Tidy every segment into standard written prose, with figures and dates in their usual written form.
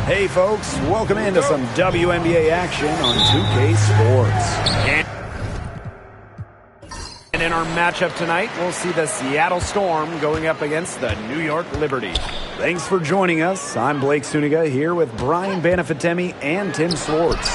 Hey folks, welcome into some WNBA action on 2K Sports. And in our matchup tonight, we'll see the Seattle Storm going up against the New York Liberty. Thanks for joining us. I'm Blake Suniga here with Brian Banafitemi and Tim Swartz.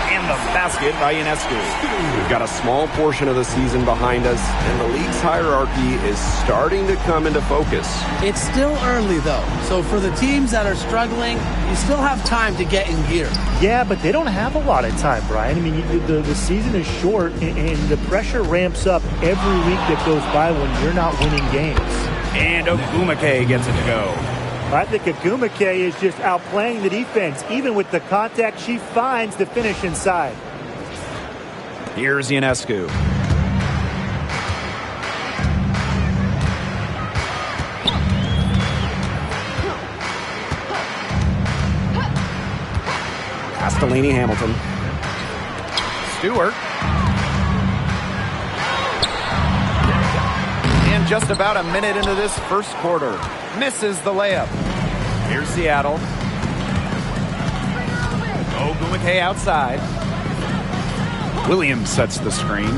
And the basket by Ionescu. We've got a small portion of the season behind us, and the league's hierarchy is starting to come into focus. It's still early, though, so for the teams that are struggling, you still have time to get in gear. Yeah, but they don't have a lot of time, Brian. I mean, the season is short, and the pressure ramps up every week that goes by when you're not winning games. And Ogumake gets it to go. I think Ogumake is just outplaying the defense. Even with the contact, she finds the finish inside. Here's Ionescu. Pass to Lainey Hamilton. Stewart. And just about a minute into this first quarter. Misses the layup. Here's Seattle. Ogumake outside. Williams sets the screen.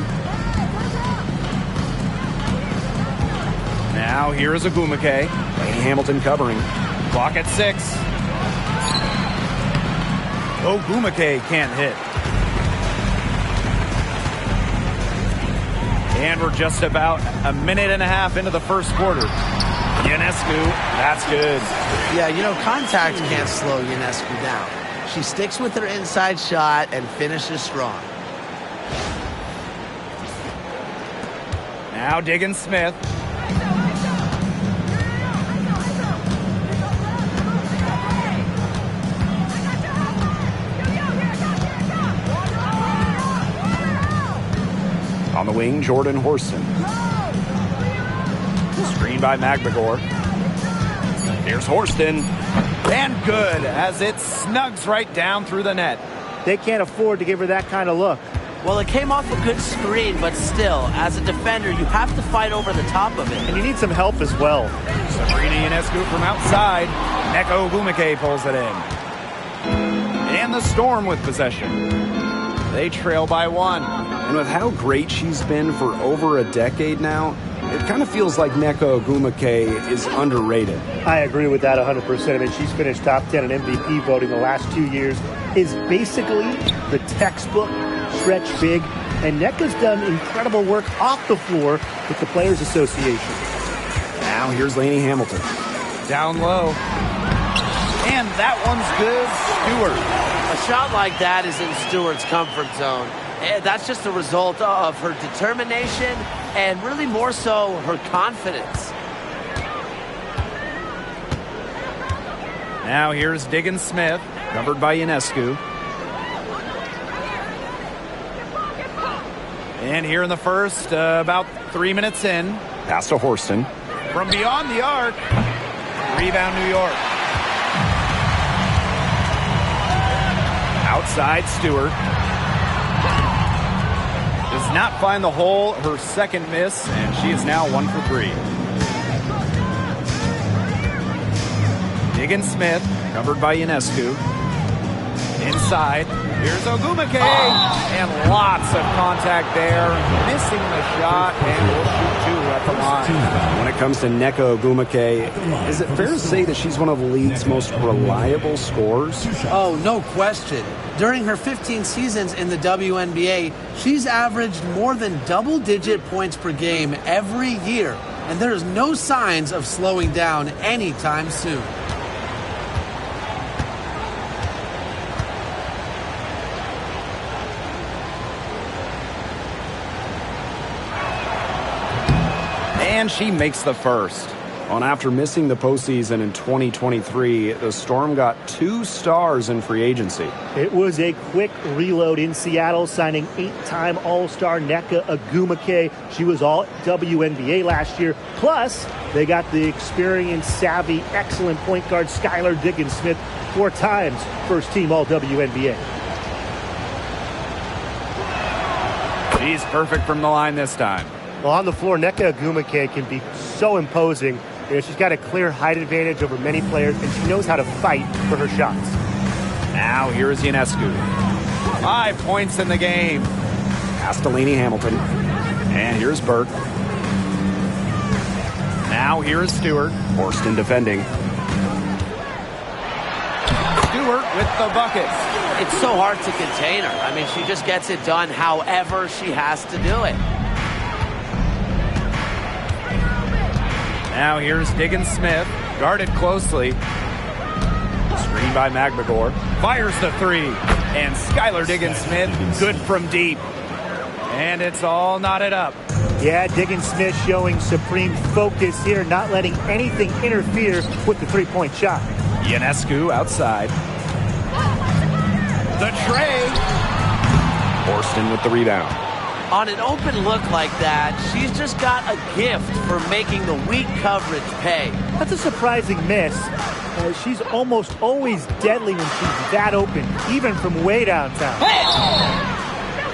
Now here's Ogumake. Lainey Hamilton covering. Clock at 6. Ogumake can't hit. And we're just about a minute and a half into the first quarter. Ionescu, that's good. Yeah, you know, contact can't slow Ionescu down. She sticks with her inside shot and finishes strong. Now Diggins Smith. On the wing, Jordan Horston. Screen by Magbagor. Here's Horston. And good as it snugs right down through the net. They can't afford to give her that kind of look. Well, it came off a good screen, but still, as a defender, you have to fight over the top of it. And you need some help as well. Sabrina Ionescu from outside. Neko Ogumake pulls it in. And the Storm with possession. They trail by 1. And with how great she's been for over a decade now, it kind of feels like Neko Ogumake is underrated. I agree with that 100%. I mean, she's finished top 10 in MVP voting the last 2 years. Is basically the textbook stretch big. And Neka's done incredible work off the floor with the Players Association. Now here's Lainey Hamilton. Down low. And that one's good. Stewart. A shot like that is in Stewart's comfort zone. And that's just a result of her determination and really more so her confidence. Now here's Diggins Smith, covered by Ionescu. And here in the first, about 3 minutes in. Pass to Horston. From beyond the arc. Rebound New York. Outside Stewart. Does not find the hole, her second miss, and she is now 1 for 3. Diggins Smith, covered by Ionescu. Inside, here's Ogumake, and lots of contact there, missing the shot, and will shoot 2 at the line. When it comes to Neko Ogumake, is it fair to say that she's one of the league's most reliable scorers? Oh, no question. During her 15 seasons in the WNBA, she's averaged more than double-digit points per game every year, and there is no signs of slowing down anytime soon. And she makes the first. Well, after missing the postseason in 2023, the Storm got 2 stars in free agency. It was a quick reload in Seattle, signing 8-time All-Star Neko Ogumake. She was all WNBA last year. Plus, they got the experienced, savvy, excellent point guard Skylar Diggins-Smith, 4 times first-team All-WNBA. She's perfect from the line this time. Well, on the floor, Neko Ogumake can be so imposing. Yeah, she's got a clear height advantage over many players, and she knows how to fight for her shots. Now here's Ionescu. 5 points in the game. Pass to Lainey Hamilton. And here's Burke. Now here's Stewart. Horston defending. Stewart with the bucket. It's so hard to contain her. I mean, she just gets it done however she has to do it. Now here's Diggins-Smith, guarded closely. Screen by McMagor. Fires the three. And Skylar Diggins-Smith, good from deep. And it's all knotted up. Yeah, Diggins-Smith showing supreme focus here, not letting anything interfere with the three-point shot. Ionescu outside. The tray. Horston with the rebound. On an open look like that, she's just got a gift for making the weak coverage pay. That's a surprising miss. She's almost always deadly when she's that open, even from way downtown.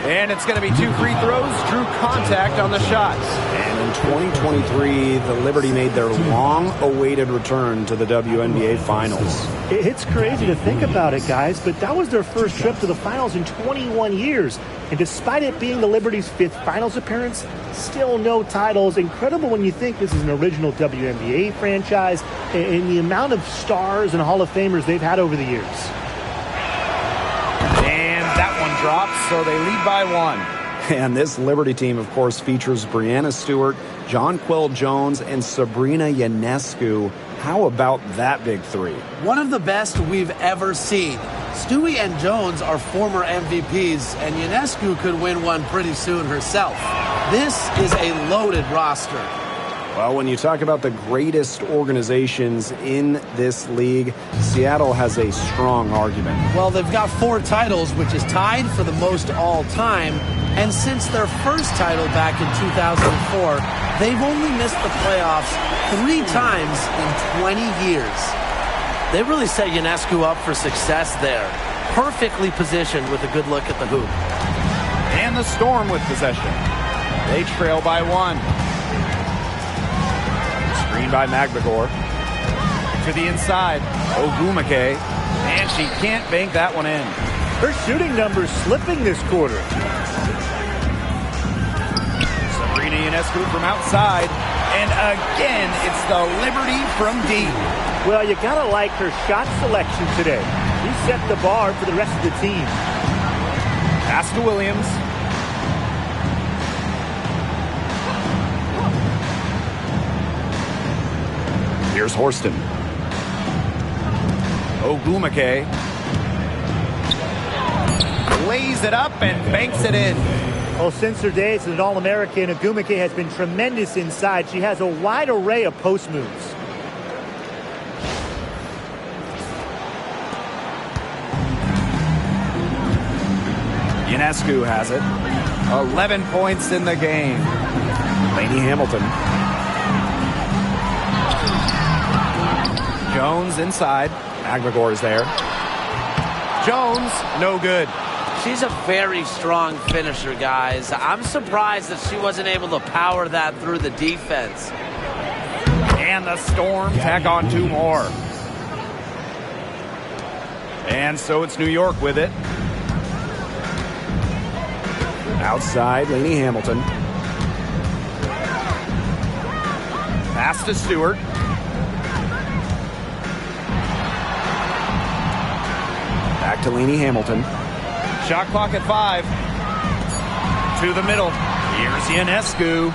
And it's going to be 2 free throws. Drew contact on the shots. And in 2023, the Liberty made their long-awaited return to the WNBA Finals. It's crazy to think about it, guys, but that was their first trip to the finals in 21 years. And despite it being the Liberty's 5th finals appearance, still no titles. Incredible when you think this is an original WNBA franchise and the amount of stars and Hall of Famers they've had over the years. And that one drops, so they lead by 1. And this Liberty team, of course, features Breanna Stewart, Jonquel Jones, and Sabrina Ionescu. How about that big three? One of the best we've ever seen. Stewie and Jones are former MVPs, and Ionescu could win one pretty soon herself. This is a loaded roster. Well, when you talk about the greatest organizations in this league, Seattle has a strong argument. Well, they've got 4 titles, which is tied for the most all time. And since their first title back in 2004, they've only missed the playoffs 3 times in 20 years. They really set Ionescu up for success there. Perfectly positioned with a good look at the hoop. And the Storm with possession. They trail by 1. Screen by McMagor. To the inside. Ogumake. And she can't bank that one in. Her shooting numbers slipping this quarter. Sabrina Ionescu from outside. And again, it's the Liberty from deep. Well, you gotta like her shot selection today. She set the bar for the rest of the team. Pass to Williams. Here's Horston. Ogumake lays it up and banks it in. Well, since her days as an All-American, Ogumake has been tremendous inside. She has a wide array of post moves. Ionescu has it. 11 points in the game. Lainey Hamilton. Jones inside. McMagor is there. Jones, no good. She's a very strong finisher, guys. I'm surprised that she wasn't able to power that through the defense. And the Storm tack on 2 more. And so it's New York with it. Outside, Lainey Hamilton. Pass to Stewart. Back to Lainey Hamilton. Shot clock at 5. To the middle. Here's Ionescu.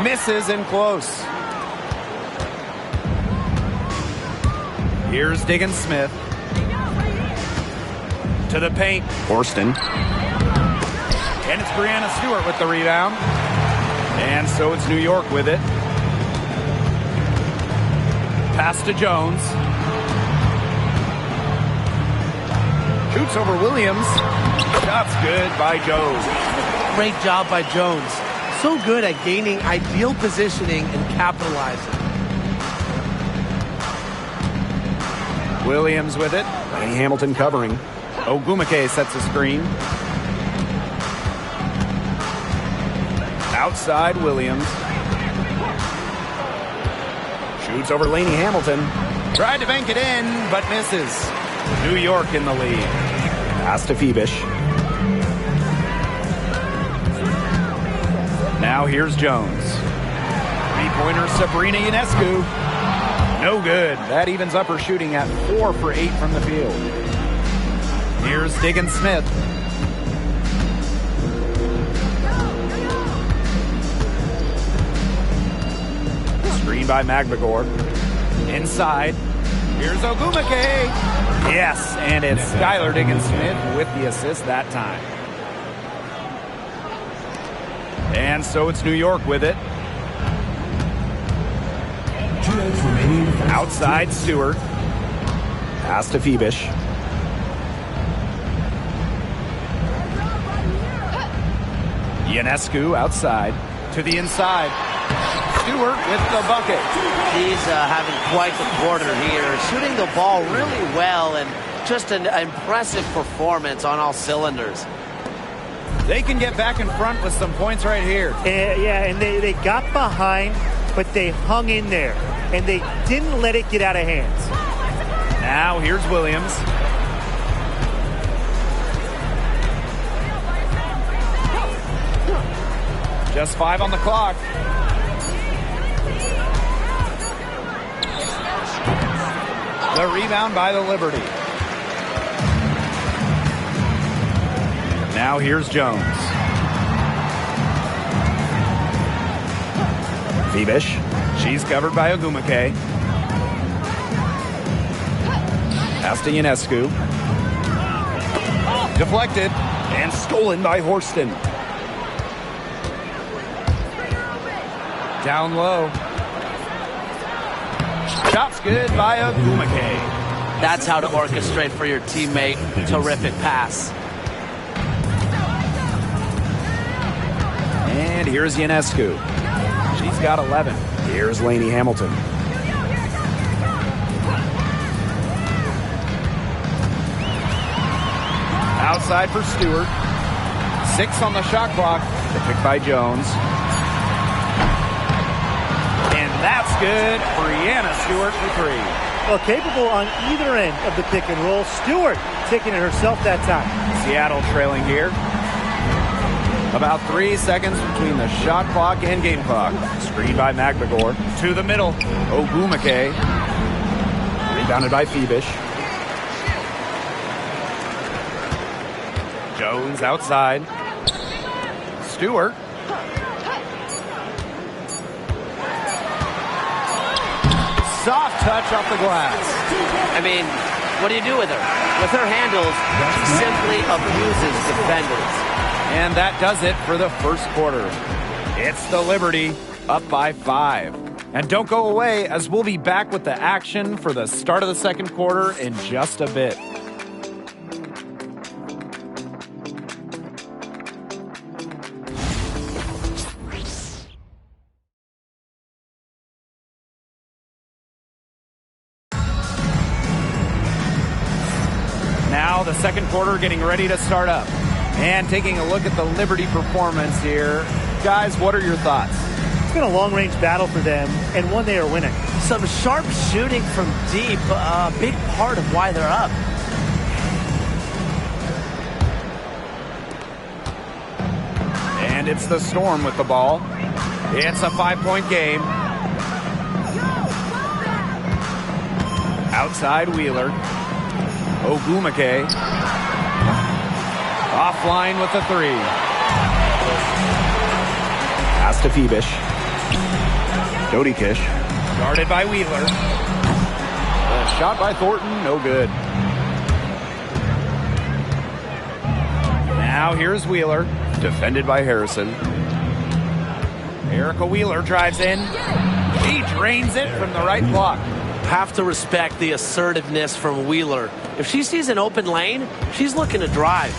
Misses and close. Here's Diggins-Smith. To the paint. Horston. And it's Breanna Stewart with the rebound. And so it's New York with it. Pass to Jones. Shoots over Williams. Shot's good by Jones. Great job by Jones. So good at gaining ideal positioning and capitalizing. Williams with it. Lainey Hamilton covering. Ogumake sets a screen. Outside Williams. Shoots over Lainey Hamilton. Tried to bank it in, but misses. New York in the lead. Pass to Phoebish. Now here's Jones. Three-pointer Sabrina Ionescu. No good. That evens up her shooting at 4 for 8 from the field. Here's Diggin Smith. Screen by Magbagor. Inside. Here's Ogumake. Yes, and it's Skylar Diggin Smith with the assist that time. And so it's New York with it. Outside Stewart. Pass to Phoebish. Ionescu outside to the inside. Stewart with the bucket. He's having quite the quarter here, shooting the ball really well and just an impressive performance on all cylinders. They can get back in front with some points right here. And they got behind, but they hung in there, and they didn't let it get out of hands. Now here's Williams. Just 5 on the clock. The rebound by the Liberty. Now here's Jones. Phoebish. She's covered by Ogumake. Pass to Ionescu. Deflected and stolen by Horston. Down low. Shot's good by Ogumake. That's how to orchestrate for your teammate. Terrific pass. And here's Ionescu. She's got 11. Here's Lainey Hamilton. Outside for Stewart. 6 on the shot clock. The pick by Jones. And that's good. Brianna Stewart for 3. Well, capable on either end of the pick and roll. Stewart taking it herself that time. Seattle trailing here. About 3 seconds between the shot clock and game clock. Screen by Magbagor. To the middle. Ogumake. Rebounded by Phoebish. Jones outside. Stewart. Soft touch off the glass. I mean, what do you do with her? With her handles, she simply abuses defenders. And that does it for the first quarter. It's the Liberty up by 5. And don't go away, as we'll be back with the action for the start of the second quarter in just a bit. Now the second quarter getting ready to start up. And taking a look at the Liberty performance here. Guys, what are your thoughts? It's been a long-range battle for them, and one they are winning. Some sharp shooting from deep, a big part of why they're up. And it's the Storm with the ball. It's a 5-point game. Outside Wheeler. Ogumake. Offline with the 3. Pass to Phoebish. Jody Kish. Guarded by Wheeler. The shot by Thornton, no good. Now here's Wheeler. Defended by Harrison. Erica Wheeler drives in. She drains it from the right block. Have to respect the assertiveness from Wheeler. If she sees an open lane, she's looking to drive.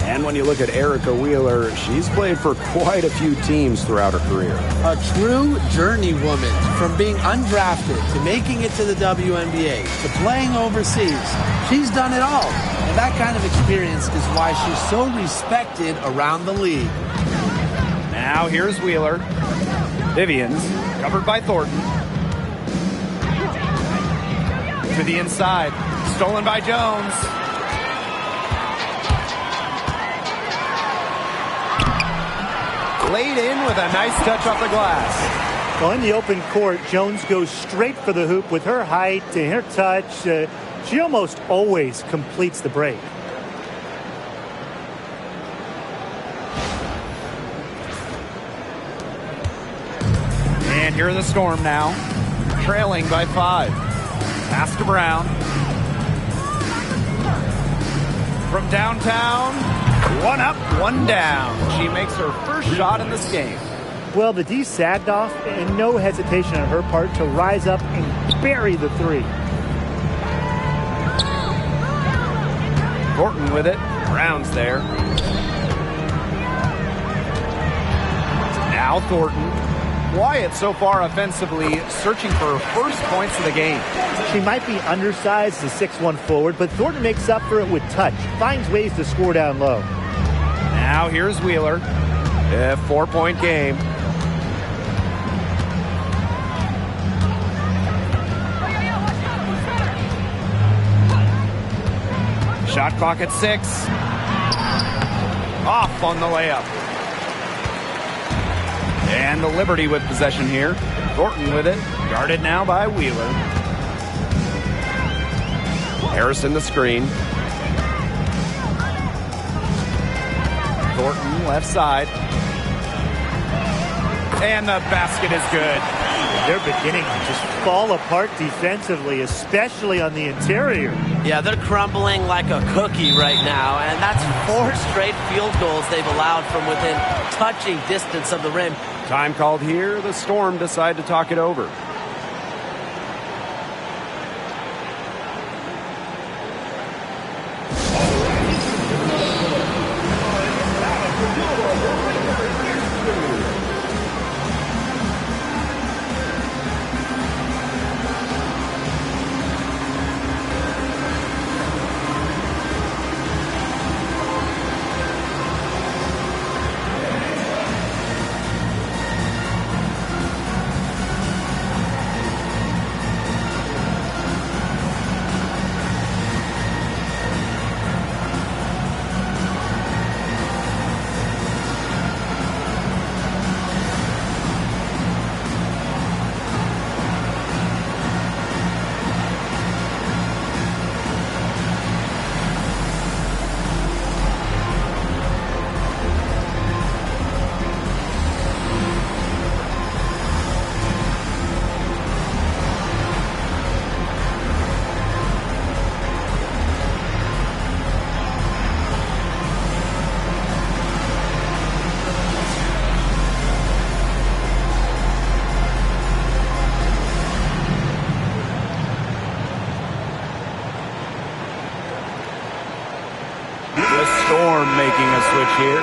And when you look at Erica Wheeler, she's played for quite a few teams throughout her career. A true journeywoman, from being undrafted to making it to the WNBA to playing overseas. She's done it all. And that kind of experience is why she's so respected around the league. Now here's Wheeler. Vivian's covered by Thornton. To the inside. Stolen by Jones. Laid in with a nice touch off the glass. Well, in the open court, Jones goes straight for the hoop with her height and her touch. She almost always completes the break. And here are the Storm now, trailing by 5. Pass to Brown. From downtown, one up, one down. She makes her first shot in this game. Well, the D sagged off, and no hesitation on her part to rise up and bury the three. Thornton with it. Brown's there. Now Thornton. Wyatt so far offensively searching for her first points of the game. She might be undersized as a 6'1 forward, but Thornton makes up for it with touch. Finds ways to score down low. Now here's Wheeler. A 4-point game. Shot clock at 6. Off on the layup. And the Liberty with possession here. Thornton with it. Guarded now by Wheeler. Harrison the screen. Thornton left side. And the basket is good. They're beginning to just fall apart defensively, especially on the interior. Yeah, they're crumbling like a cookie right now, and that's 4 straight field goals they've allowed from within touching distance of the rim. Time called here. The Storm decide to talk it over. Storm making a switch here.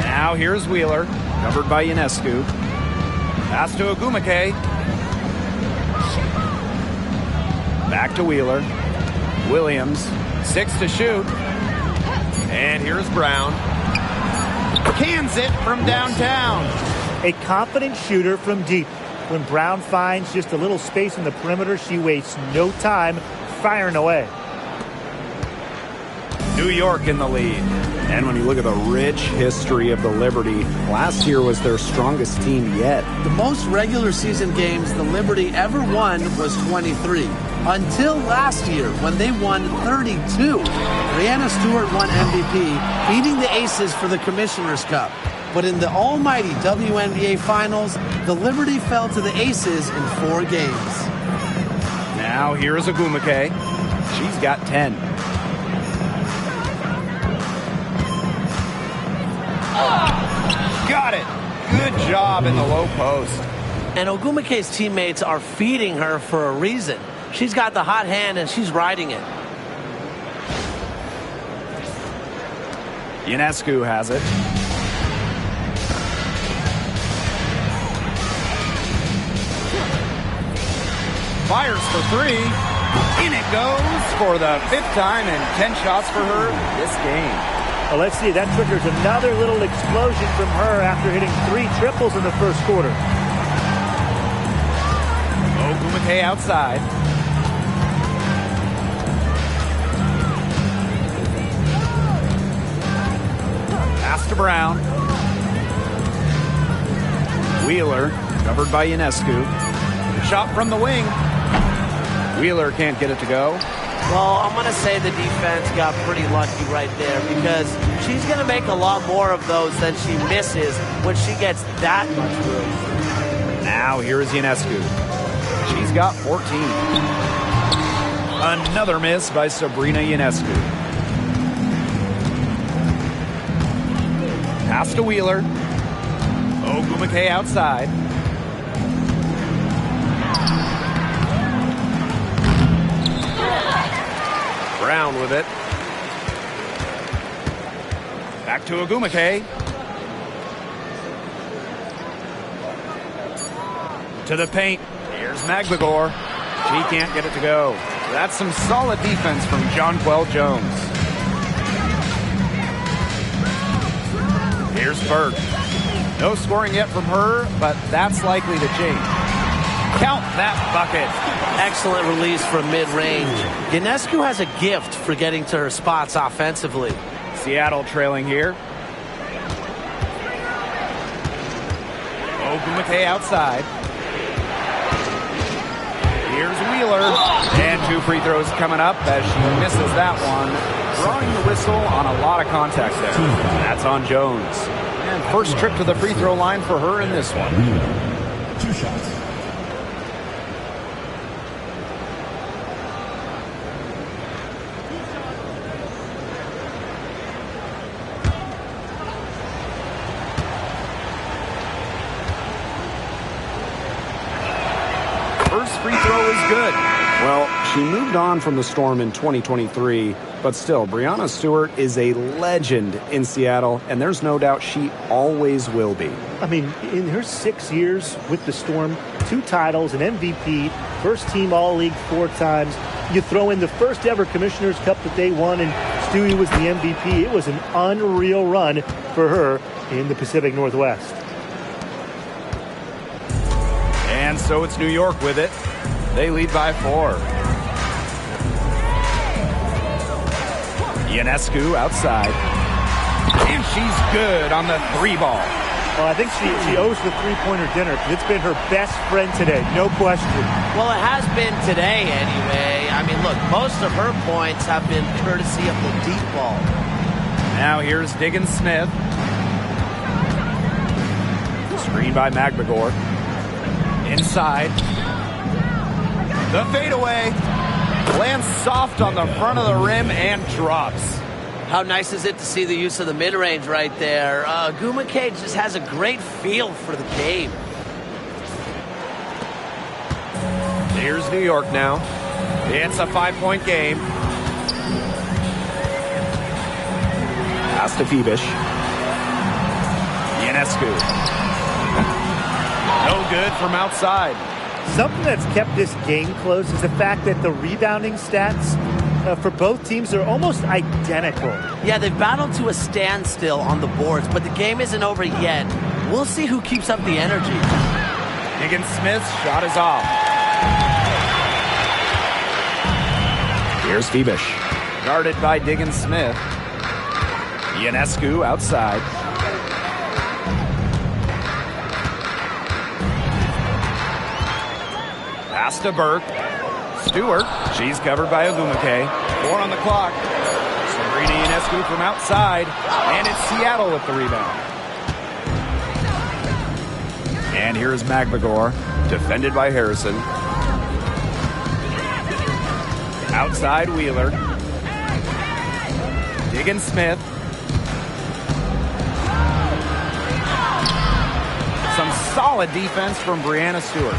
Now here's Wheeler, covered by Ionescu. Pass to Ogumake. Back to Wheeler. Williams, 6 to shoot. And here's Brown. Cans it from downtown. A confident shooter from deep. When Brown finds just a little space in the perimeter, she wastes no time firing away. New York in the lead. And when you look at the rich history of the Liberty, last year was their strongest team yet. The most regular season games the Liberty ever won was 23. Until last year, when they won 32. Breanna Stewart won MVP, beating the Aces for the Commissioner's Cup. But in the almighty WNBA Finals, the Liberty fell to the Aces in 4 games. Now here's Ogumake. She's got 10. Got it. Good job in the low post. And Ogumake's teammates are feeding her for a reason. She's got the hot hand and she's riding it. Ionescu has it. Fires for three. In it goes for the 5th time and 10 shots for her this game. Well, let's see. That triggers another little explosion from her after hitting 3 triples in the first quarter. Ogumake outside. Pass to Brown. Wheeler, covered by Ionescu. Shot from the wing. Wheeler can't get it to go. Well, I'm going to say the defense got pretty lucky right there because she's going to make a lot more of those than she misses when she gets that much room. Now here is Ionescu. She's got 14. Another miss by Sabrina Ionescu. Pass to Wheeler. Ogumake outside. Brown with it. Back to Ogumake. To the paint. Here's McGregor. She can't get it to go. That's some solid defense from Jonquel Jones. Here's Burke. No scoring yet from her, but that's likely to change. Count that bucket. Excellent release from mid-range. Ionescu has a gift for getting to her spots offensively. Seattle trailing here. Ogumake outside. Here's Wheeler. And 2 free throws coming up as she misses that one. Drawing the whistle on a lot of contact there. That's on Jones. And first trip to the free throw line for her in this one. 2 shots. First free throw is good. Well, she moved on from the Storm in 2023, but still, Breanna Stewart is a legend in Seattle, and there's no doubt she always will be. I mean, in her 6 years with the Storm, 2 titles, an MVP, first team All-League 4 times. You throw in the first ever Commissioner's Cup that they won, and Stewie was the MVP. It was an unreal run for her in the Pacific Northwest. And so it's New York with it. They lead by 4. Ionescu outside. And she's good on the 3 ball. Well, I think she owes the three-pointer dinner because it's been her best friend today, no question. Well, it has been today anyway. I mean, look, most of her points have been courtesy of the deep ball. Now here's Diggins Smith. Screen by McGregor. Inside. The fadeaway. Lands soft on the front of the rim and drops. How nice is it to see the use of the mid-range right there? Ogumake just has a great feel for the game. Here's New York now. It's a 5-point game. Pass to Phoebish. Ionescu. No good from outside. Something that's kept this game close is the fact that the rebounding stats for both teams are almost identical. Yeah, they've battled to a standstill on the boards, but the game isn't over yet. We'll see who keeps up the energy. Diggins Smith's shot is off. Here's Phoebish. Guarded by Diggins Smith. Ionescu outside. Pass to Burke. Stewart. She's covered by Ogumake. 4 on the clock. Sabrina Ionescu from outside. And it's Seattle with the rebound. And here's McGregor. Defended by Harrison. Outside Wheeler. Diggins Smith. Some solid defense from Breanna Stewart.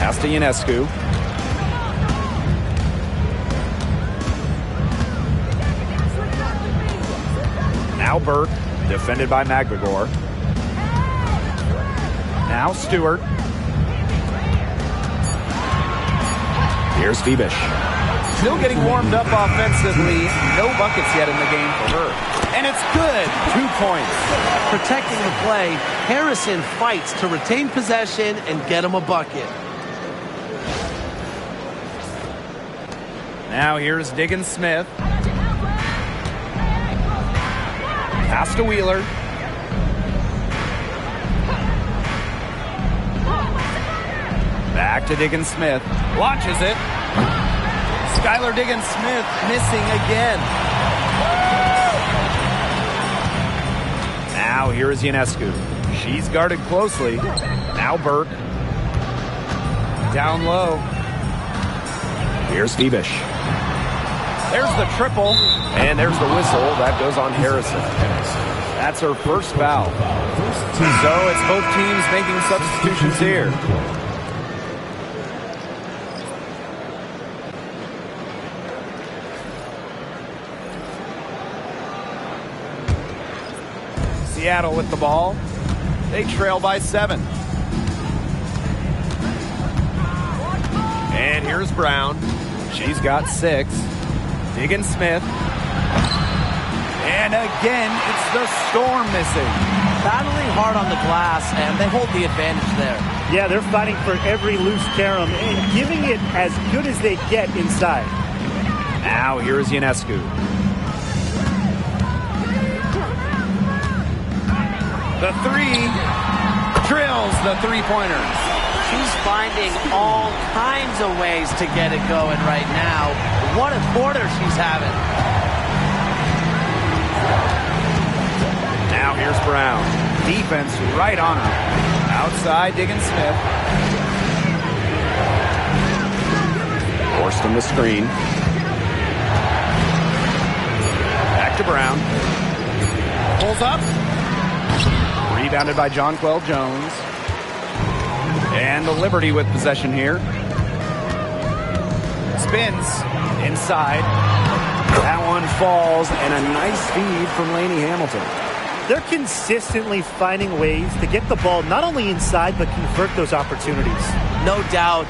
Pass to Ionescu. Now Burke, defended by McGregor. Now Stewart. Here's Bebish. Still getting warmed up offensively. No buckets yet in the game for her. And it's good. 2 points. Protecting the play, Harrison fights to retain possession and get him a bucket. Now here's Diggins Smith. Pass to Wheeler. Back to Diggins Smith. Launches it. Skylar Diggins Smith missing again. Now here is Ionescu. She's guarded closely. Now Burke. Down low. Here's Bebish. There's the triple. And there's the whistle. That goes on Harrison. That's her first foul. So it's both teams making substitutions here. Seattle with the ball. They trail by 7. And here's Brown. She's got 6. Diggins Smith. And again, it's the Storm missing. Battling hard on the glass, and they hold the advantage there. Yeah, they're fighting for every loose carom and giving it as good as they get inside. Now here's Ionescu. The 3 drills the 3-pointers. She's finding all kinds of ways to get it going right now. What a quarter she's having. Now here's Brown. Defense right on her. Outside, Diggins Smith. Forced him the screen. Back to Brown. Pulls up. Rebounded by Jonquel Jones. And the Liberty with possession here. Spins inside. That one falls, and a nice feed from Lainey Hamilton. They're consistently finding ways to get the ball not only inside, but convert those opportunities. No doubt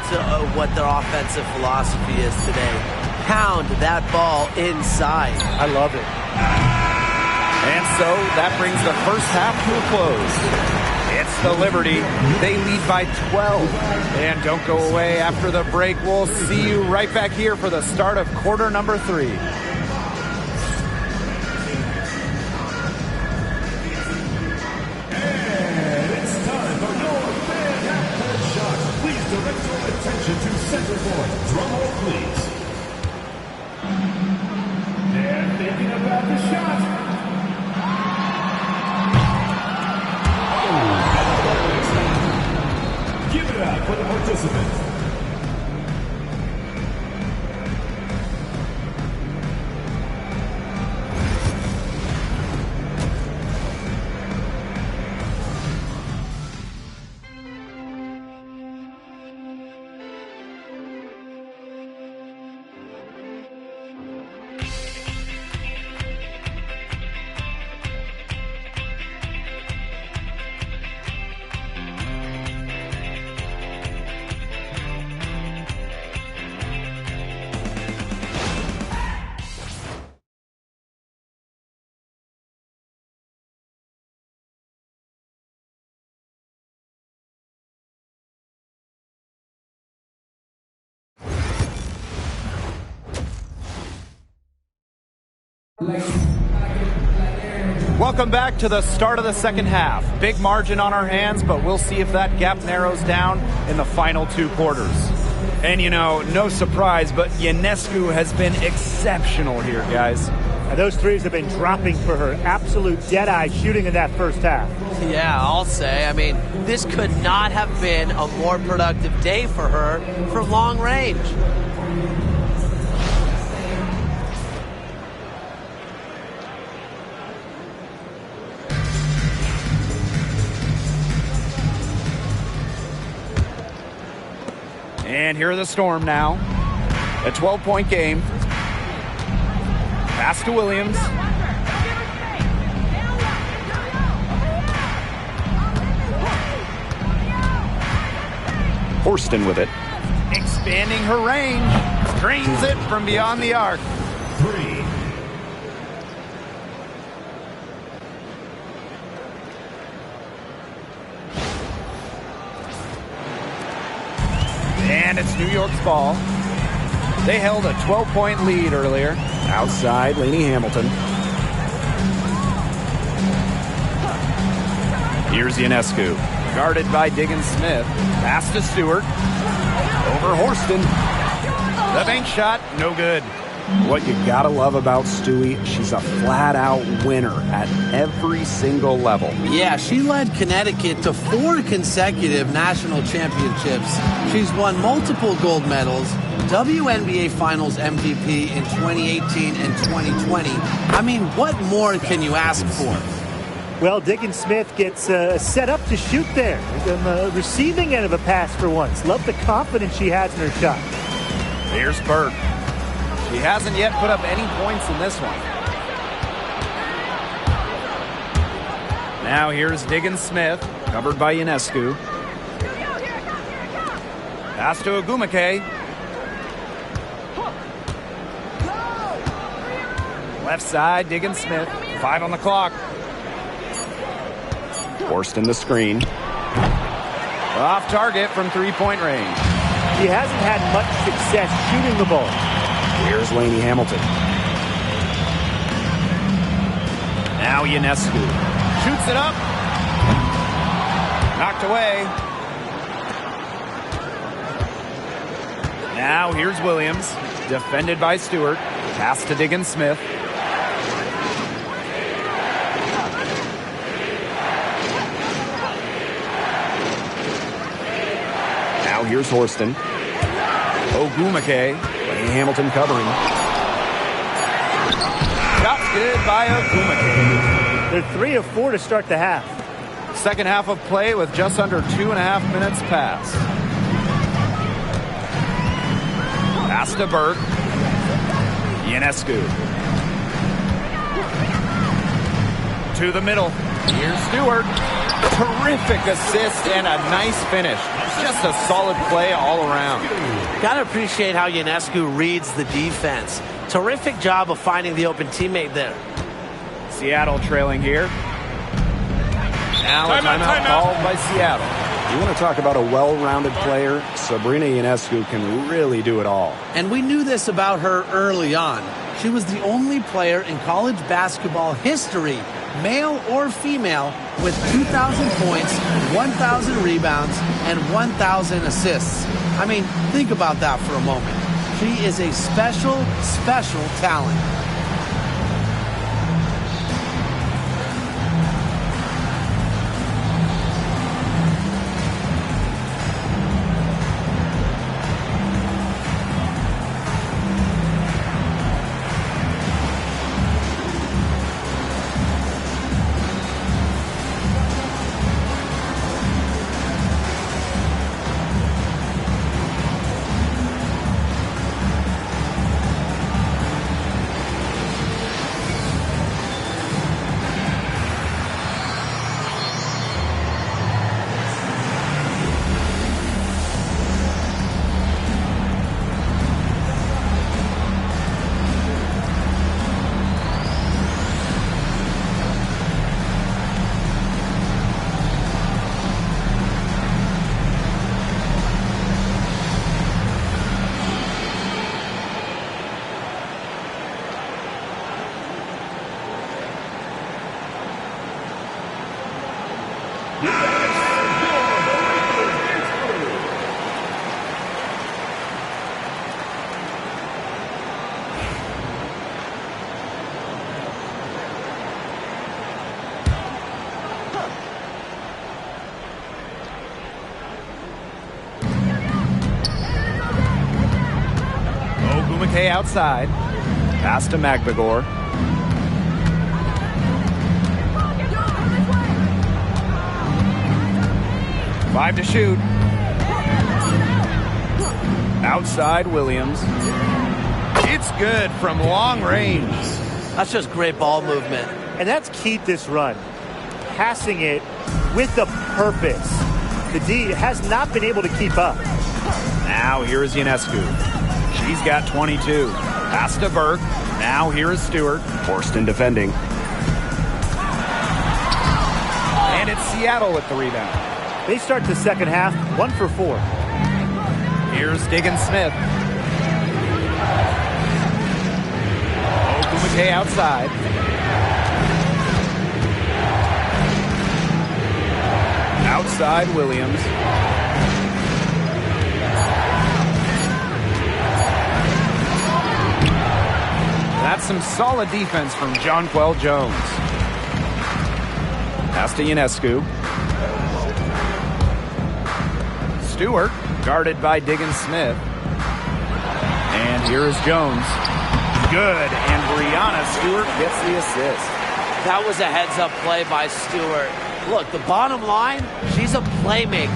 what their offensive philosophy is today. Pound that ball inside. I love it. And so that brings the first half to a close. It's the Liberty. They lead by 12. And don't go away after the break. We'll see you right back here for the start of quarter number 3. Attention to center court. Drum roll, please. They're thinking about the shot. Give it up for the participants. Welcome back to the start of the second half. Big margin on our hands, but we'll see if that gap narrows down in the final 2 quarters. And you know, no surprise, but Ionescu has been exceptional here, guys. And those threes have been dropping for her. Absolute dead-eye shooting in that first half. Yeah, I'll say. I mean, this could not have been a more productive day for her from long range. And here are the Storm now. A 12-point game. Pass to Williams. Horston with it. Expanding her range. Drains it from beyond the arc. 3. And it's New York's ball. They held a 12-point lead earlier. Outside, Lainey Hamilton. Here's Ionescu. Guarded by Diggins Smith. Pass to Stewart. Over Horston. The bank shot, no good. What you gotta love about Stewie, she's a flat-out winner at every single level. Yeah, she led Connecticut to 4 consecutive national championships. She's won multiple gold medals, WNBA Finals MVP in 2018 and 2020. I mean, what more can you ask for? Well, Diggins Smith gets set up to shoot there. On the receiving end of a pass for once. Love the confidence she has in her shot. Here's Burke. She hasn't yet put up any points in this one. Now here's Diggins Smith, covered by Ionescu. Pass to Ogumake. Left side, Diggins Smith. 5 on the clock. Horston the screen. Off target from 3-point range. She hasn't had much success shooting the ball. Here's Lainey Hamilton. Now Ionescu. Shoots it up. Knocked away. Now here's Williams. Defended by Stewart. Pass to Diggins Smith. Now here's Horston. Ogumake. Lainey Hamilton covering. Shot's good by Ogumake. They're 3 of 4 to start the half. Second half of play with just under 2.5 minutes passed. Pass to Burke. Ionescu. To the middle. Here's Stewart. Terrific assist and a nice finish. Just a solid play all around. Gotta appreciate how Ionescu reads the defense. Terrific job of finding the open teammate there. Seattle trailing here. Now a timeout called by Seattle. You want to talk about a well-rounded player? Sabrina Ionescu can really do it all. And we knew this about her early on. She was the only player in college basketball history, male or female, with 2,000 points, 1,000 rebounds, and 1,000 assists. I mean, think about that for a moment. She is a special, special talent. Ogumake outside. Pass to Magbagor. Five to shoot. Outside Williams. It's good from long range. That's just great ball movement. And that's key to this run. Passing it with a purpose. The D has not been able to keep up. Now here is Ionescu. She's got 22. Pass to Burke. Now here is Stewart. Forced in defending. And it's Seattle with the rebound. They start the second half 1 for 4. Here's Diggins-Smith. Ogumake outside. Outside Williams. That's some solid defense from Jonquel Jones. Pass to Ionescu. Stewart, guarded by Diggins-Smith. And here is Jones. Good, and Brianna Stewart gets the assist. That was a heads-up play by Stewart. Look, the bottom line, she's a playmaker.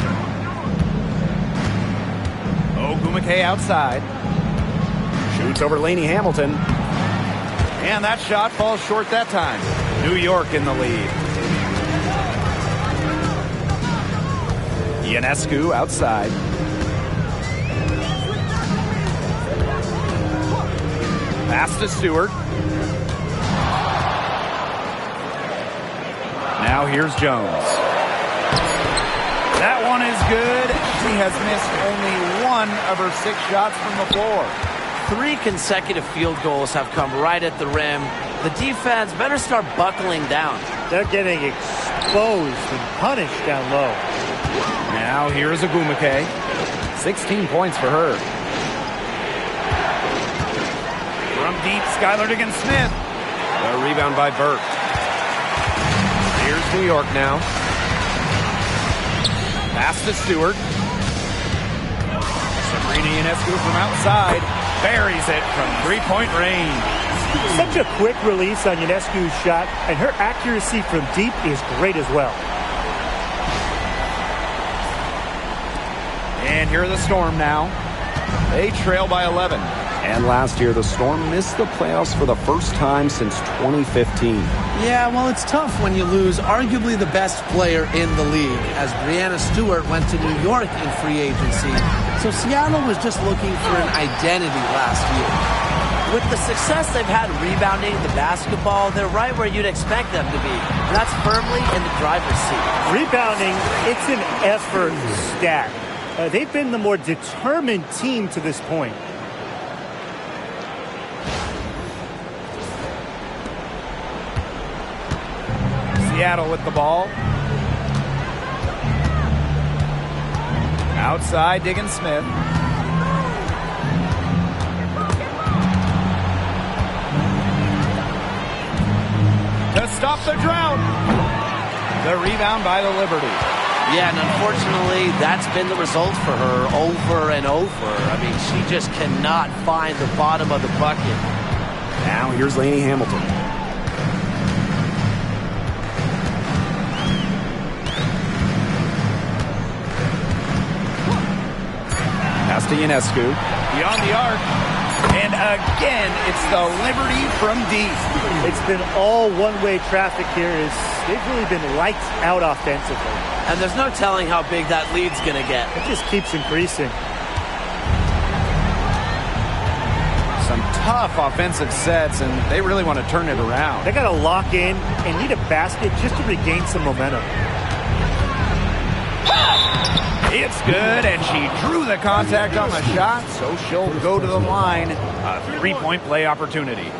Ogumake outside. Shoots over Lainey Hamilton. And that shot falls short that time. New York in the lead. Ionescu outside. Pass to Stewart. Now here's Jones. That one is good. She has missed only one of her 6 shots from the floor. 3 consecutive field goals have come right at the rim. The defense better start buckling down. They're getting exposed and punished down low. Now here's Ogumake. 16 points for her. From deep, Skylar Diggins-Smith. The rebound by Burke. Here's New York now. Pass to Stewart. Sabrina Ionescu from outside. Buries it from 3-point range. Such a quick release on Ionescu's shot, and her accuracy from deep is great as well. And here are the Storm now. They trail by 11. And last year, the Storm missed the playoffs for the first time since 2015. Yeah, well, it's tough when you lose arguably the best player in the league, as Brianna Stewart went to New York in free agency. So Seattle was just looking for an identity last year. With the success they've had rebounding the basketball, they're right where you'd expect them to be. That's firmly in the driver's seat. Rebounding, it's an effort stat. They've been the more determined team to this point. Seattle with the ball. Outside, Diggins-Smith. To stop the drought. The rebound by the Liberty. Yeah, and unfortunately, that's been the result for her over and over. I mean, she just cannot find the bottom of the bucket. Now here's Lainey Hamilton. Pass to Ionescu. Beyond the arc. And again, it's the Liberty from deep. It's been all one-way traffic here. They've really been lights out offensively. And there's no telling how big that lead's going to get. It just keeps increasing. Some tough offensive sets, and they really want to turn it around. They got to lock in and need a basket just to regain some momentum. It's good, and she drew the contact on the shot, so she'll go to the line. A 3-point play opportunity.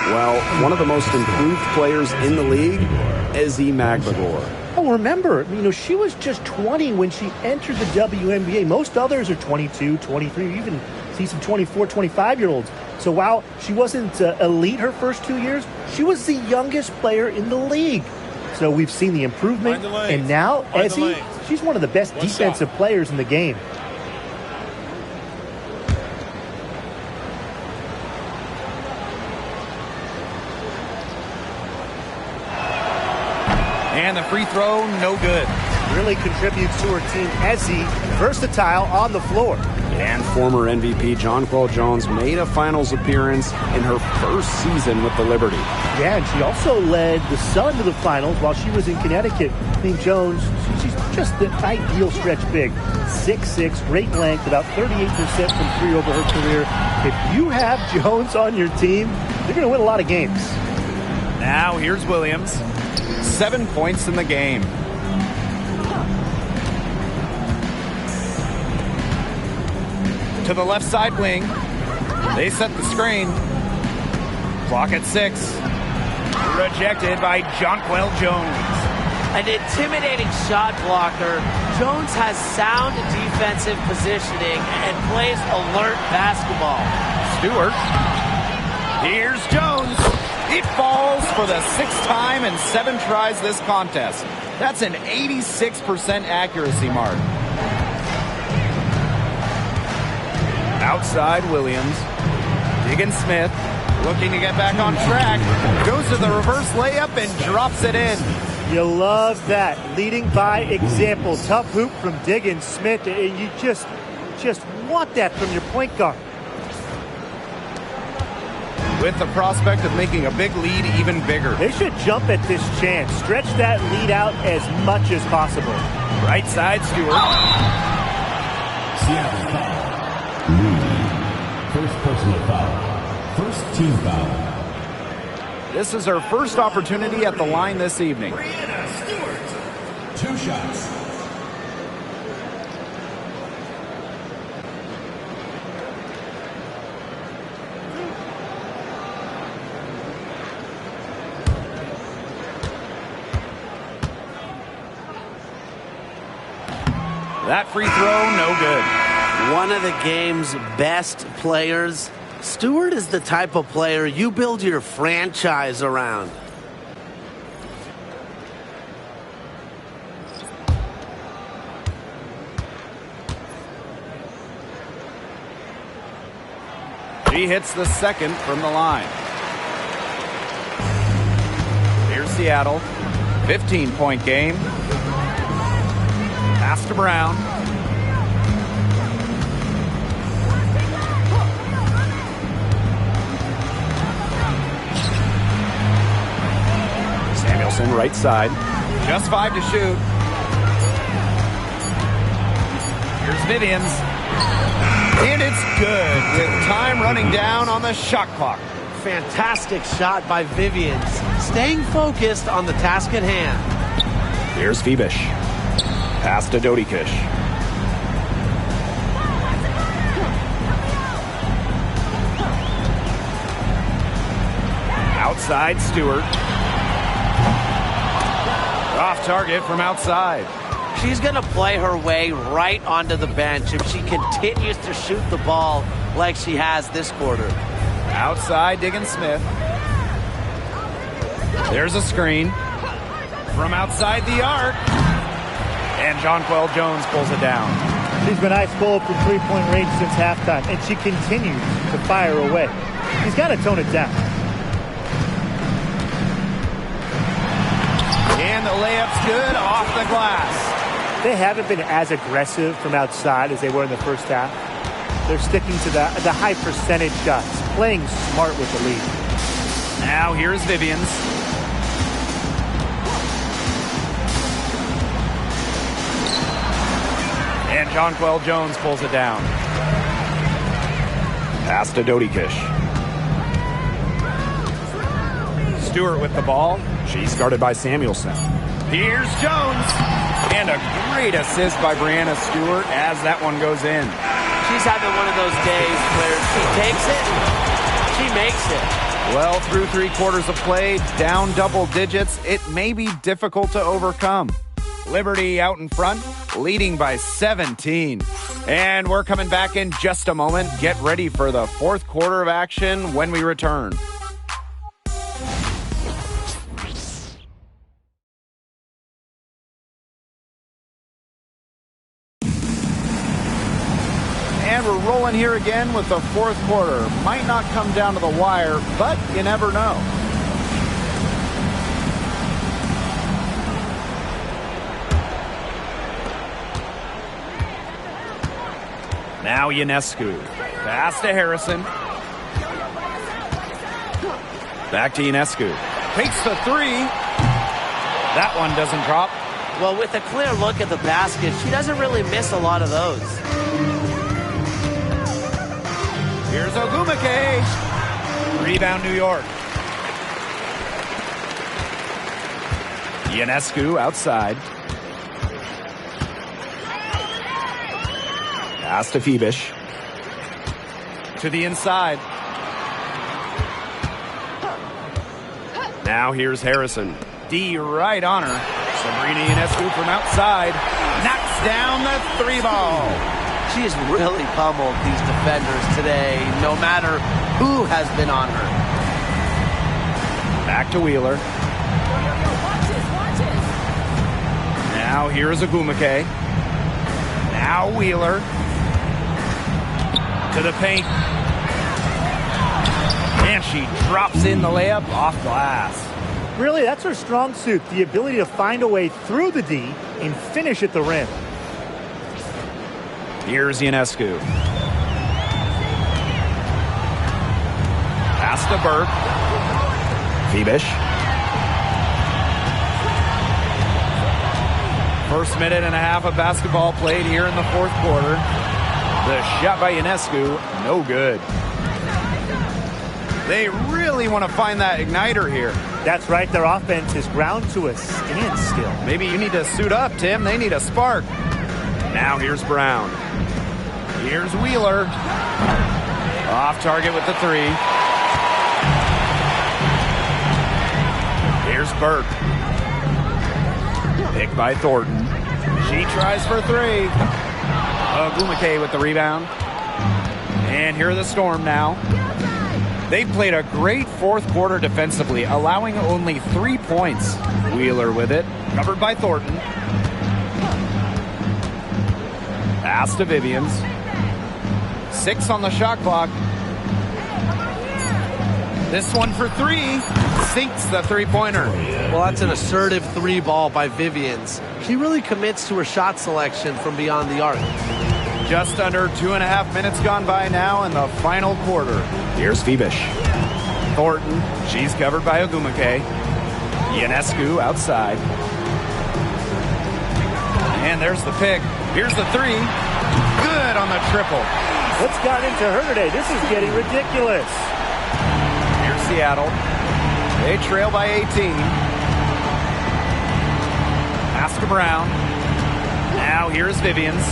Well, one of the most improved players in the league is E. McGregor. Oh, remember, she was just 20 when she entered the WNBA. Most others are 22, 23, you even see some 24, 25-year-olds. So while she wasn't elite her first 2 years, she was the youngest player in the league. So we've seen the improvement, and now Ezzie, she's one of the best defensive players in the game. And the free throw, no good. really contributes to her team. Ezzy, versatile on the floor. And former MVP Jonquel Jones made a finals appearance in her first season with the Liberty. Yeah, and she also led the Sun to the finals while she was in Connecticut. I mean, Jones, she's just the ideal stretch big. 6'6", great length, about 38% from three over her career. If you have Jones on your team, you're going to win a lot of games. Now here's Williams. 7 points in the game. To the left side wing. They set the screen. Clock at 6. Rejected by Jonquel Jones. An intimidating shot blocker. Jones has sound defensive positioning and plays alert basketball. Stewart. Here's Jones. It falls for the 6th time in 7 tries this contest. That's an 86% accuracy mark. Outside Williams. Diggins-Smith looking to get back on track. Goes to the reverse layup and drops it in. You love that. Leading by example. Tough hoop from Diggins-Smith. And you just want that from your point guard. With the prospect of making a big lead even bigger. They should jump at this chance. Stretch that lead out as much as possible. Right side, Stewart. Seattle foul. Lee. First personal foul. First team foul. This is her first opportunity at the line this evening. Brianna Stewart. 2 shots. That free throw, no good. One of the game's best players. Stewart is the type of player you build your franchise around. She hits the second from the line. Here's Seattle. 15-point game. Pass to Brown. Samuelson, right side. Just 5 to shoot. Here's Vivians. And it's good with time running down on the shot clock. Fantastic shot by Vivians. Staying focused on the task at hand. Here's Phoebish. Pass to Dodikish. Outside Stewart. Off target from outside. She's going to play her way right onto the bench if she continues to shoot the ball like she has this quarter. Outside Diggins-Smith. There's a screen. From outside the arc. And Jonquel Jones pulls it down. She's been ice cold from three-point range since halftime, and she continues to fire away. She's got to tone it down. And the layup's good off the glass. They haven't been as aggressive from outside as they were in the first half. They're sticking to the high percentage shots, playing smart with the lead. Now here's Vivians. And Jonquel Jones pulls it down. Pass to Dodikish. Stewart with the ball. She's guarded by Samuelson. Here's Jones. And a great assist by Brianna Stewart as that one goes in. She's having one of those days where she takes it, she makes it. Well, through 3 quarters of play, down double digits, it may be difficult to overcome. Liberty out in front, leading by 17. And we're coming back in just a moment. Get ready for the 4th quarter of action when we return. And we're rolling here again with the 4th quarter. Might not come down to the wire, but you never know. Now Ionescu. Pass to Harrison. Back to Ionescu. Takes the three. That one doesn't drop. Well, with a clear look at the basket, she doesn't really miss a lot of those. Here's Ogumake. Rebound, New York. Ionescu outside. Pass to Phoebish. To the inside. Now here's Harrison. D right on her. Sabrina Ionescu from outside. Knocks down the three ball. She's really pummeled these defenders today, no matter who has been on her. Back to Wheeler. Now here's Ogumake. Now Wheeler. To the paint. And she drops in the layup off glass. Really, that's her strong suit, the ability to find a way through the D and finish at the rim. Here's Ionescu. Pass to Burke. Phoebish. First minute and a half of basketball played here in the fourth quarter. The shot by Ionescu, no good. They really want to find that igniter here. That's right, their offense is ground to a standstill. Maybe you need to suit up, Tim. They need a spark. Now here's Brown. Here's Wheeler. Off target with the three. Here's Burke. Picked by Thornton. She tries for three. Ogumake with the rebound. And here are the Storm now. They played a great fourth quarter defensively, allowing only 3 points. Wheeler with it. Covered by Thornton. Pass to Vivians. 6 on the shot clock. This one for three. Sinks the three-pointer. Well, that's an assertive three ball by Vivians. She really commits to her shot selection from beyond the arc. Just under 2.5 minutes gone by now in the final quarter. Here's Phoebish. Thornton. She's covered by Ogumake. Ionescu outside. And there's the pick. Here's the three. Good on the triple. What's got into her today? This is getting ridiculous. Here's Seattle. They trail by 18. Pass to Brown. Now here's Vivians.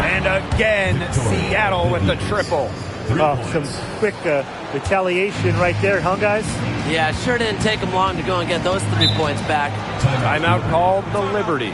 And again, Seattle with the triple. Oh, some quick retaliation right there, huh, guys? Yeah, sure didn't take them long to go and get those 3 points back. Timeout called the Liberty.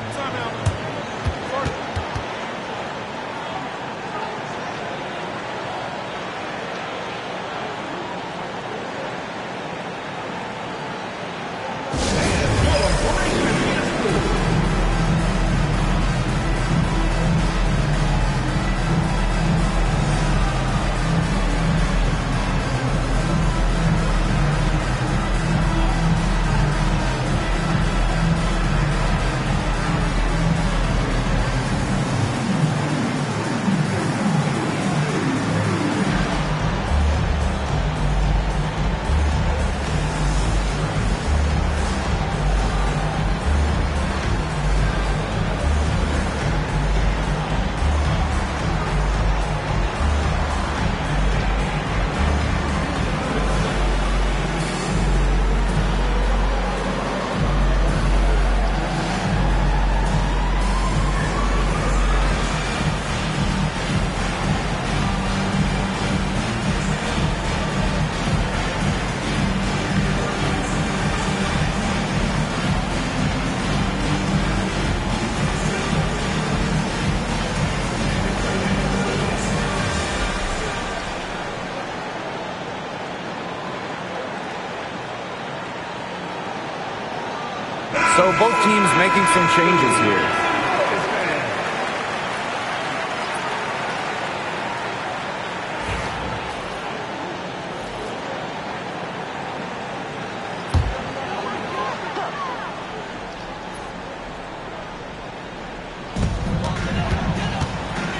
So both teams making some changes here.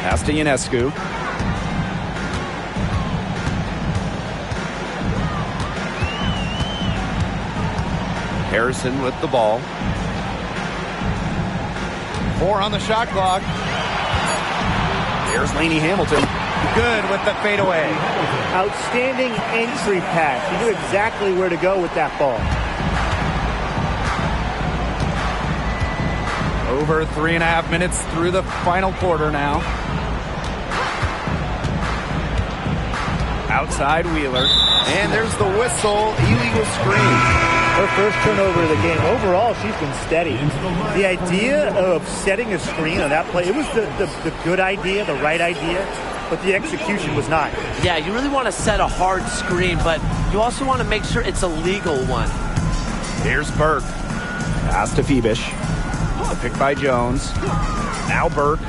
Pass to to Ionescu. Harrison with the ball. 4 on the shot clock. Here's Lainey Hamilton. Good with the fadeaway. Outstanding entry pass. He knew exactly where to go with that ball. Over 3.5 minutes through the final quarter now. Outside Wheeler. And there's the whistle. Illegal screen. Her first turnover of the game. Overall, she's been steady. The idea of setting a screen on that play, it was the good idea, the right idea, but the execution was not. Yeah, you really want to set a hard screen, but you also want to make sure it's a legal one. Here's Burke. Pass to Phoebish. Picked by Jones. Now Burke.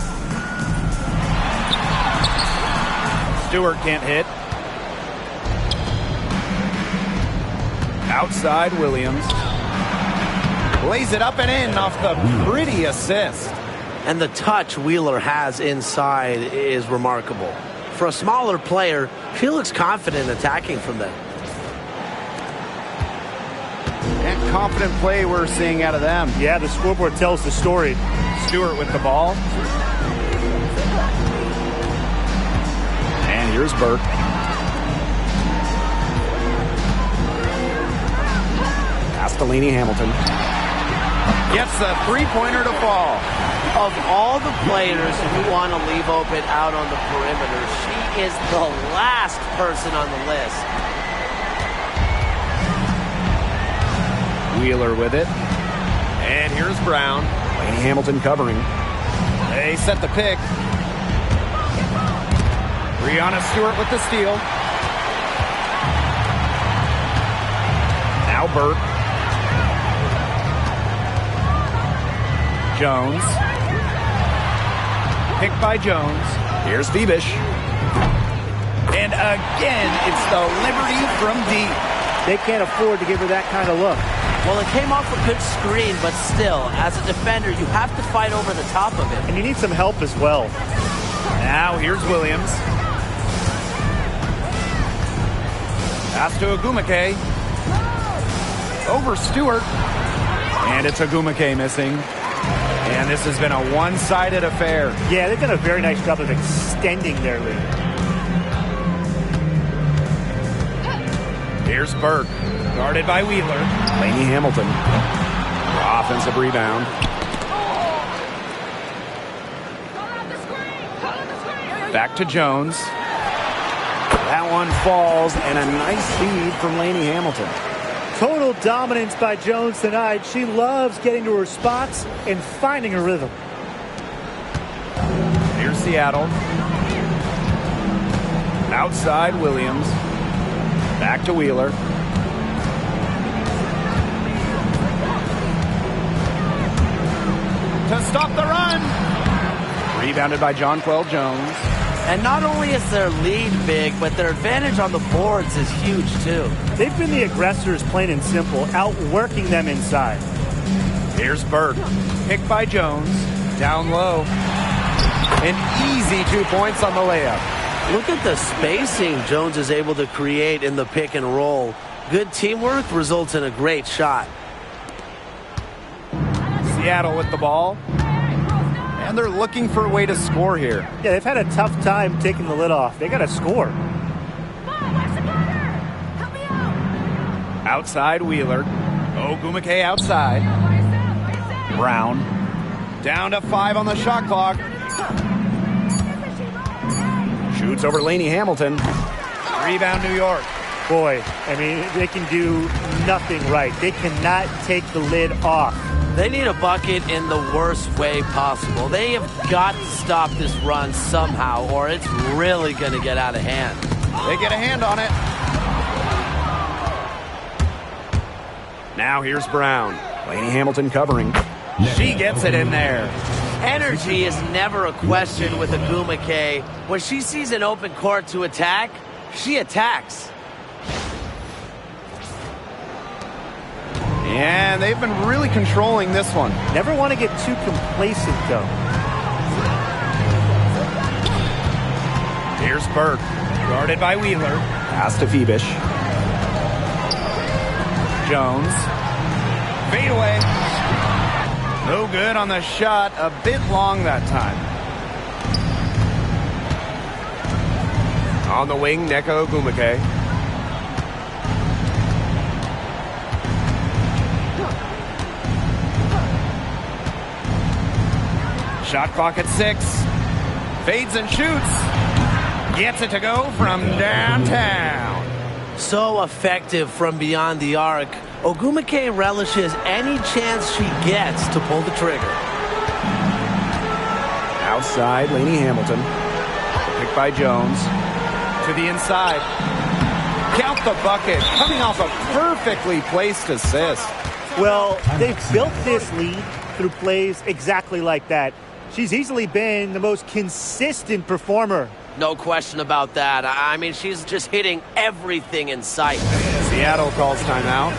Stewart can't hit. Outside Williams. Lays it up and in off the pretty assist. And the touch Wheeler has inside is remarkable. For a smaller player, she looks confident attacking from there. And confident play we're seeing out of them. Yeah, the scoreboard tells the story. Stewart with the ball. And here's Burke. Pass to Lainey Hamilton. Gets the three-pointer to fall. Of all the players who want to leave open out on the perimeter, she is the last person on the list. Wheeler with it. And here's Brown. Lainey Hamilton covering. They set the pick. Brianna Stewart with the steal. Now Burke. Jones. Picked by Jones. Here's Phoebish. And again, it's the Liberty from deep. They can't afford to give her that kind of look. Well, it came off a good screen, but still, as a defender, you have to fight over the top of it. And you need some help as well. Now here's Williams. Pass to Agumake. Over Stewart. And it's Agumake missing. And this has been a one-sided affair. Yeah, they've done a very nice job of extending their lead. Here's Burke. Guarded by Wheeler. Lainey Hamilton. Offensive rebound. Back to Jones. That one falls, and a nice lead from Lainey Hamilton. Total dominance by Jones tonight. She loves getting to her spots and finding a rhythm. Here's Seattle. Outside Williams. Back to Wheeler. To stop the run. Rebounded by Jonquel Jones. And not only is their lead big, but their advantage on the boards is huge too. They've been the aggressors, plain and simple, outworking them inside. Here's Burke. Picked by Jones. Down low. An easy 2 points on the layup. Look at the spacing Jones is able to create in the pick and roll. Good teamwork results in a great shot. Seattle with the ball. And they're looking for a way to score here. Yeah, they've had a tough time taking the lid off. They got to score. Outside Wheeler. Ogumake outside. Brown. Down to 5 on the shot clock. Shoots over Lainey Hamilton. Rebound New York. Boy, I mean, they can do nothing right. They cannot take the lid off. They need a bucket in the worst way possible. They have got to stop this run somehow, or it's really going to get out of hand. They get a hand on it. Now here's Brown. Lainey Hamilton covering. She gets it in there. Energy is never a question with Agumake. When she sees an open court to attack, she attacks. And they've been really controlling this one. Never want to get too complacent, though. Here's Burke, guarded by Wheeler. Pass to Phoebish. Jones. Fade away. No good on the shot. A bit long that time. On the wing, Nneka Ogwumike. Shot clock at 6. Fades and shoots. Gets it to go from downtown. So effective from beyond the arc. Ogwumike relishes any chance she gets to pull the trigger. Outside, Lainey Hamilton. Picked by Jones. To the inside. Count the bucket. Coming off a perfectly placed assist. Well, they've built this lead through plays exactly like that. She's easily been the most consistent performer. No question about that. I mean, she's just hitting everything in sight. Seattle calls timeout.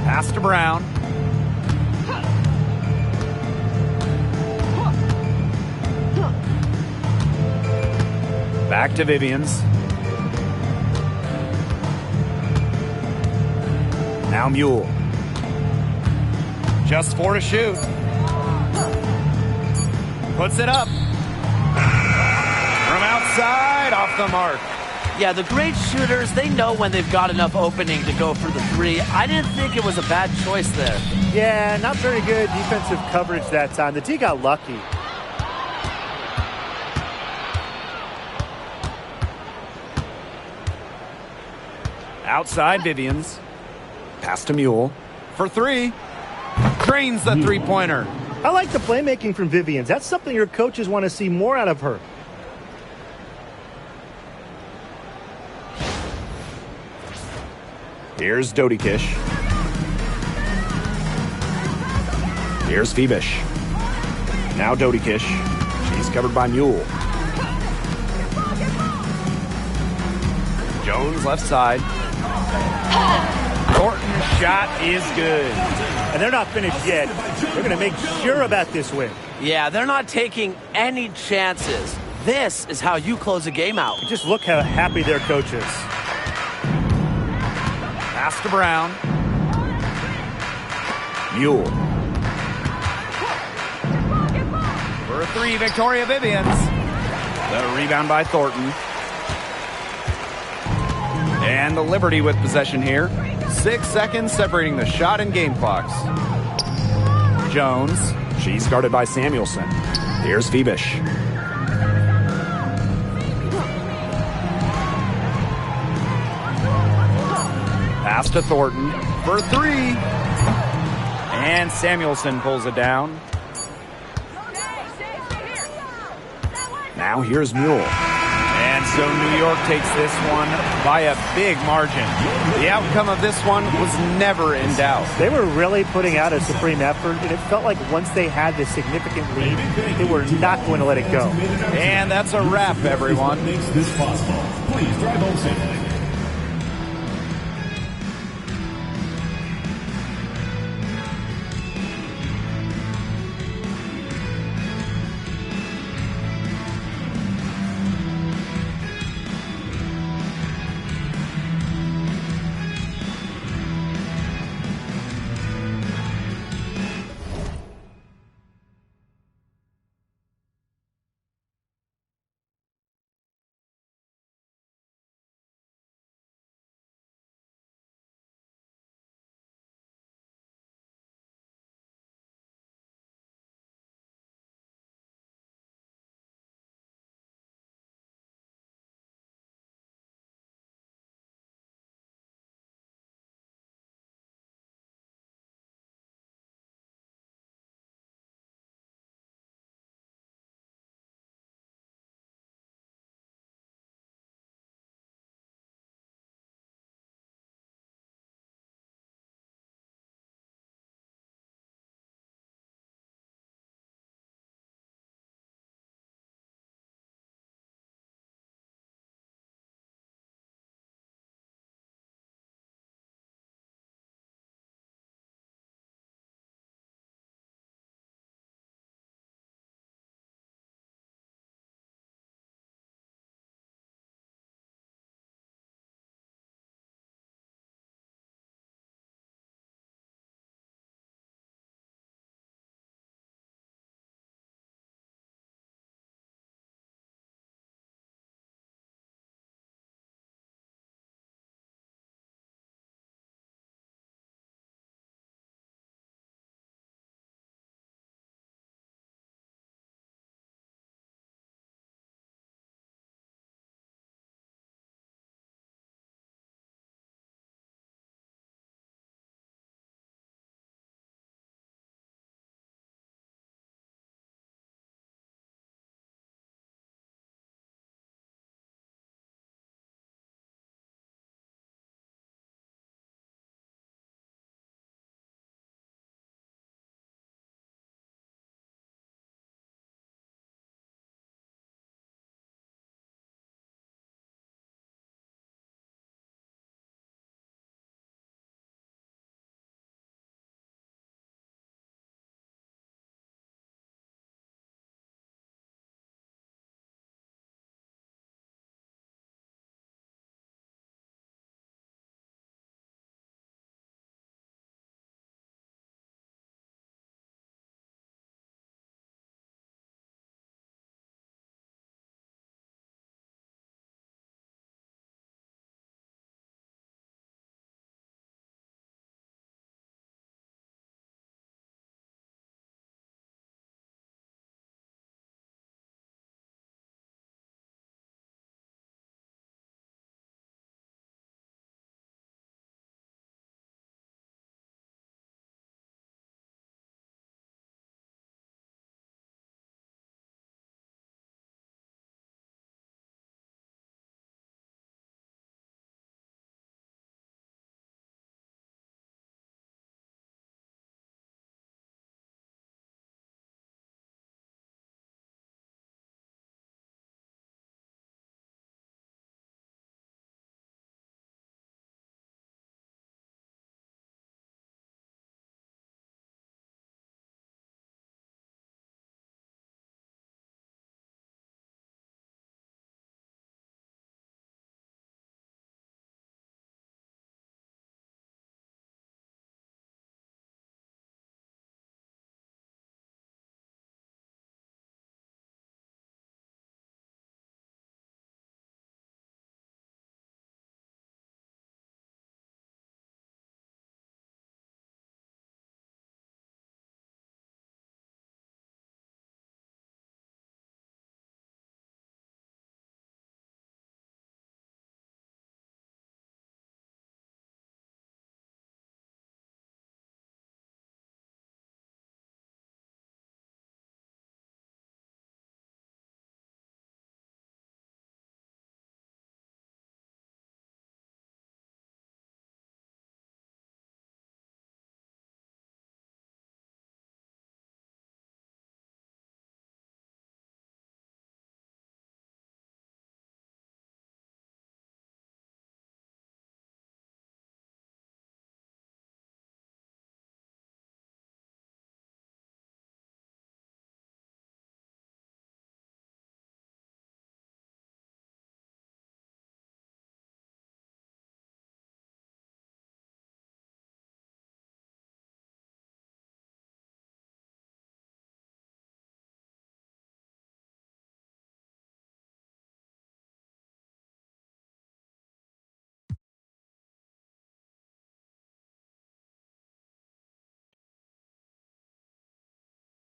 Pass to Brown. Back to Vivians. Now Mule. Just 4 to shoot. Puts it up. From outside, off the mark. Yeah, the great shooters, they know when they've got enough opening to go for the three. I didn't think it was a bad choice there. Yeah, not very good defensive coverage that time. The D got lucky. Outside Vivians. Pass to Mule. For 3. Drains the three-pointer. I like the playmaking from Vivians. That's something your coaches want to see more out of her. Here's Dodikish. Here's Phoebish. Now Dodikish. She's covered by Mule. Jones left side. Thornton's shot is good. And they're not finished yet. They're going to make sure about this win. Yeah, they're not taking any chances. This is how you close a game out. Just look how happy their coach is. Pass to Brown. Mule. For a 3, Victoria Vivians. The rebound by Thornton. And the Liberty with possession here. 6 seconds separating the shot and game clocks. Jones. She's guarded by Samuelson. Here's Phoebish. Pass to Thornton for 3. And Samuelson pulls it down. Now here's Mule. And So New York takes this one by a big margin. The outcome of this one was never in doubt. They were really putting out a supreme effort, and it felt like once they had this significant lead, they were not going to let it go. And that's a wrap, everyone. Makes this possible. Please drive home safely.